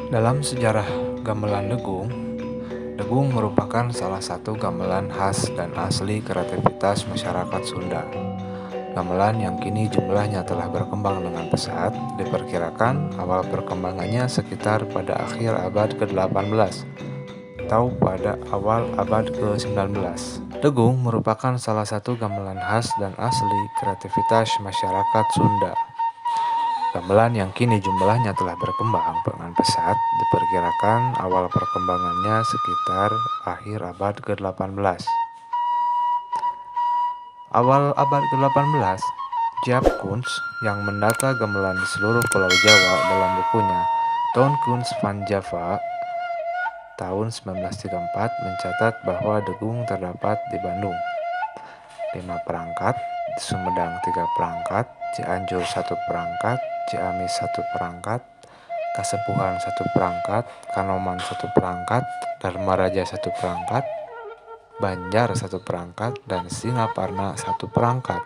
Dalam sejarah gamelan Degung, Degung merupakan salah satu gamelan khas dan asli kreativitas masyarakat Sunda. Gamelan yang kini jumlahnya telah berkembang dengan pesat, diperkirakan awal perkembangannya sekitar pada akhir abad ke-18 atau pada awal abad ke-19. Degung merupakan salah satu gamelan khas dan asli kreativitas masyarakat Sunda. Gamelan yang kini jumlahnya telah berkembang dengan pesat, diperkirakan awal perkembangannya sekitar akhir abad ke-18. Awal abad ke-18, Jaap Koens yang mendata gamelan di seluruh Pulau Jawa dalam bukunya Toon Kunst van Java tahun 1934 mencatat bahwa Degung terdapat di Bandung 5 perangkat, di Sumedang 3 perangkat, Cianjur 1 perangkat, Ciamis 1 perangkat, Kasepuhan 1 perangkat, Kanoman 1 perangkat, Dharmaraja 1 perangkat, Banjar 1 perangkat, dan Singaparna 1 perangkat.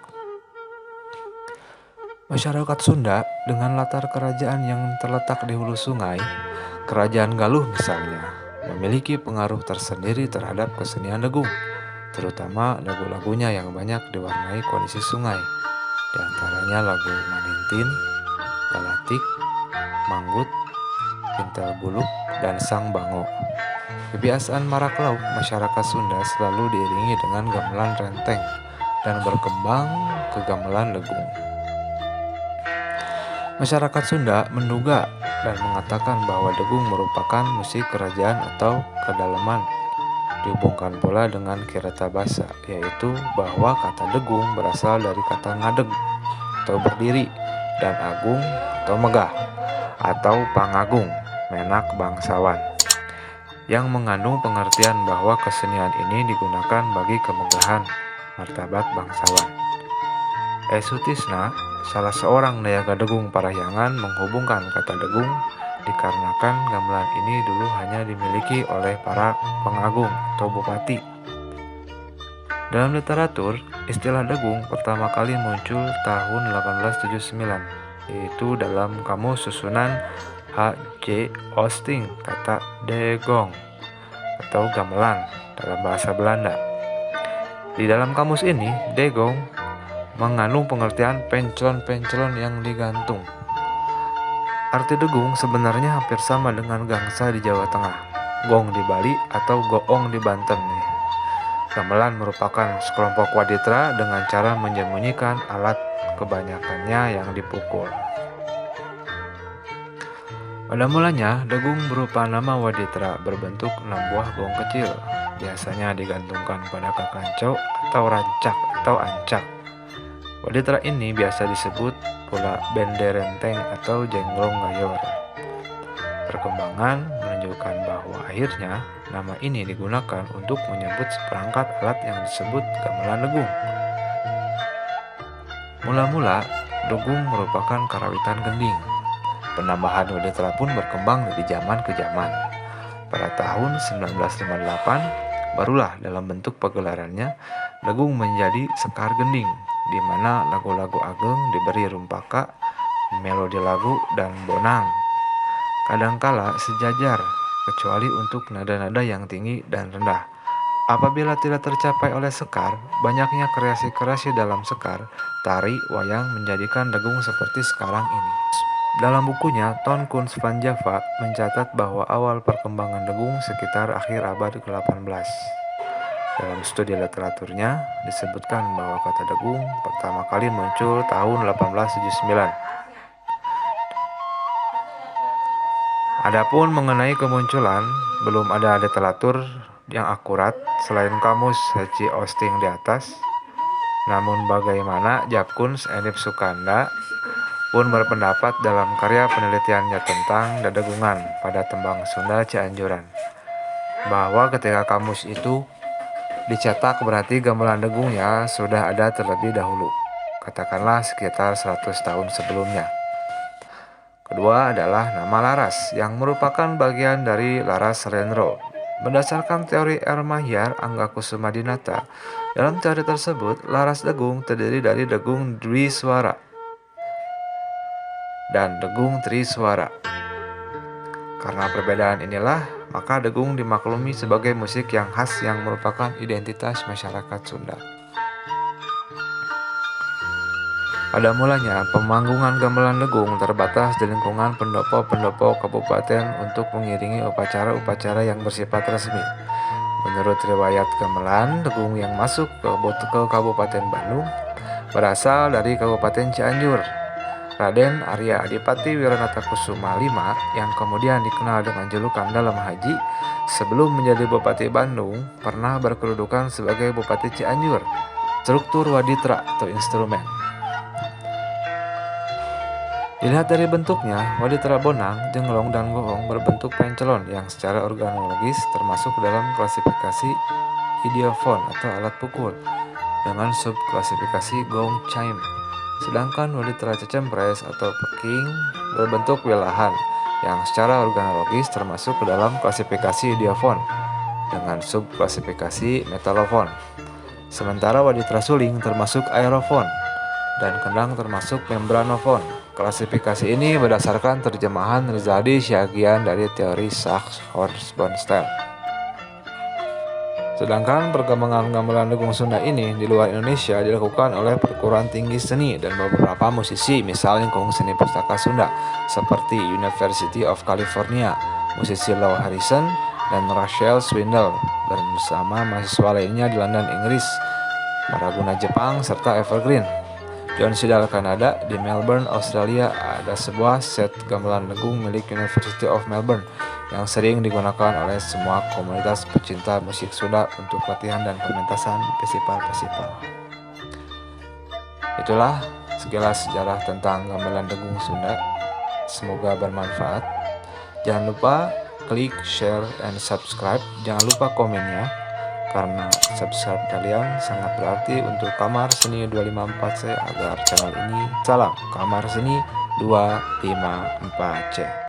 Masyarakat Sunda dengan latar kerajaan yang terletak di hulu sungai, Kerajaan Galuh misalnya, memiliki pengaruh tersendiri terhadap kesenian Degung, terutama lagu-lagunya yang banyak diwarnai kondisi sungai, di antaranya lagu Manintin, Galatik, Manggut, Pintel Buluk, dan Sang Bango. Kebiasaan marak lauk masyarakat Sunda selalu diiringi dengan gamelan renteng dan berkembang ke gamelan Degung. Masyarakat Sunda menduga dan mengatakan bahwa Degung merupakan musik kerajaan atau kedalaman. Dihubungkan pula dengan Kirata Basa, yaitu bahwa kata Degung berasal dari kata ngadeg atau berdiri dan agung atau megah atau pangagung, menak bangsawan, yang mengandung pengertian bahwa kesenian ini digunakan bagi kemegahan martabat bangsawan. Sutisna, salah seorang dayaga Degung Parahyangan, menghubungkan kata Degung dikarenakan gamelan ini dulu hanya dimiliki oleh para pengagung atau bupati. Dalam literatur, istilah Degung pertama kali muncul tahun 1879, yaitu dalam Kamus Susunan H.J. Osting, kata Degong atau gamelan dalam bahasa Belanda. Di dalam kamus ini, Degong mengandung pengertian penclon-penclon yang digantung. Arti Degung sebenarnya hampir sama dengan gangsa di Jawa Tengah, gong di Bali, atau goong di Banten. Gamelan merupakan sekelompok waditra dengan cara menyembunyikan alat, kebanyakannya yang dipukul. Pada mulanya, Degung berupa nama waditra berbentuk 6 buah gong kecil, biasanya digantungkan pada kakanco atau rancak atau ancak. Waditra ini biasa disebut pula benderenteng atau jenglong gayor. Perkembangan menunjukkan bahwa akhirnya nama ini digunakan untuk menyebut seperangkat alat yang disebut gamelan Degung. Mula-mula, Degung merupakan karawitan gending. Penambahan waditra pun berkembang dari zaman ke zaman. Pada tahun 1958, barulah dalam bentuk pagelarannya, Degung menjadi sekar gending, di mana lagu-lagu ageng diberi rumpaka, melodi lagu, dan bonang. Kadangkala sejajar, kecuali untuk nada-nada yang tinggi dan rendah. Apabila tidak tercapai oleh sekar, banyaknya kreasi-kreasi dalam sekar, tari, wayang menjadikan Degung seperti sekarang ini. Dalam bukunya, Toon Kunst van Java mencatat bahwa awal perkembangan Degung sekitar akhir abad ke-18. Dalam studi literaturnya, disebutkan bahwa kata Degung pertama kali muncul tahun 1879. Adapun mengenai kemunculan, belum ada literatur yang akurat selain kamus H.J. Osting di atas. Namun bagaimana, Jaap Koens Enif Sukanda pun berpendapat dalam karya penelitiannya tentang Dadegungan pada Tembang Sunda Cianjuran, bahwa ketika kamus itu dicetak berarti gamelan Degungnya sudah ada terlebih dahulu, katakanlah sekitar 100 tahun sebelumnya. Kedua adalah nama Laras, yang merupakan bagian dari Laras Renro. Berdasarkan teori R. Mahyar Anggakusuma-Dinata, dalam teori tersebut, Laras Degung terdiri dari Degung Dwisuara dan Degung Triswara. Karena perbedaan inilah, maka degung dimaklumi sebagai musik yang khas yang merupakan identitas masyarakat Sunda. Pada mulanya, pemanggungan gamelan degung terbatas di lingkungan pendopo-pendopo kabupaten untuk mengiringi upacara-upacara yang bersifat resmi. Menurut riwayat gamelan degung yang masuk ke Kabupaten Bandung berasal dari Kabupaten Cianjur. Raden Arya Adipati Wiranata Kusuma V yang kemudian dikenal dengan julukan Dalam Haji sebelum menjadi Bupati Bandung pernah berkedudukan sebagai Bupati Cianjur. Struktur waditra atau instrumen. Dilihat dari bentuknya, waditra bonang, jenglong, dan goong berbentuk pencelon yang secara organologis termasuk dalam klasifikasi idiophone atau alat pukul dengan subklasifikasi gong chime. Sedangkan waditra cecempres atau peking berbentuk wilahan yang secara organologis termasuk ke dalam klasifikasi idiophone dengan subklasifikasi metallophone. Sementara waditra suling termasuk aerophone dan kendang termasuk membranophone. Klasifikasi ini berdasarkan terjemahan Rizaldi Syagian dari teori Sachs-Horst-Bonstel. Sedangkan perkembangan gamelan degung Sunda ini di luar Indonesia dilakukan oleh perguruan tinggi seni dan beberapa musisi, misalnya Lingkungan Seni Pustaka Sunda seperti University of California, musisi Lou Harrison dan Rachel Swindle bersama mahasiswa lainnya di London, Inggris, Maraguna Jepang, serta Evergreen. John Sidal Kanada di Melbourne, Australia ada sebuah set gamelan degung milik University of Melbourne yang sering digunakan oleh semua komunitas pecinta musik Sunda untuk latihan dan pementasan festival-festival. Itulah sekilas sejarah tentang gamelan degung Sunda. Semoga bermanfaat. Jangan lupa klik, share, and subscribe. Jangan lupa komennya, karena subscribe kalian sangat berarti untuk Kamar Seni 254C agar channel ini. Salam Kamar Seni 254C.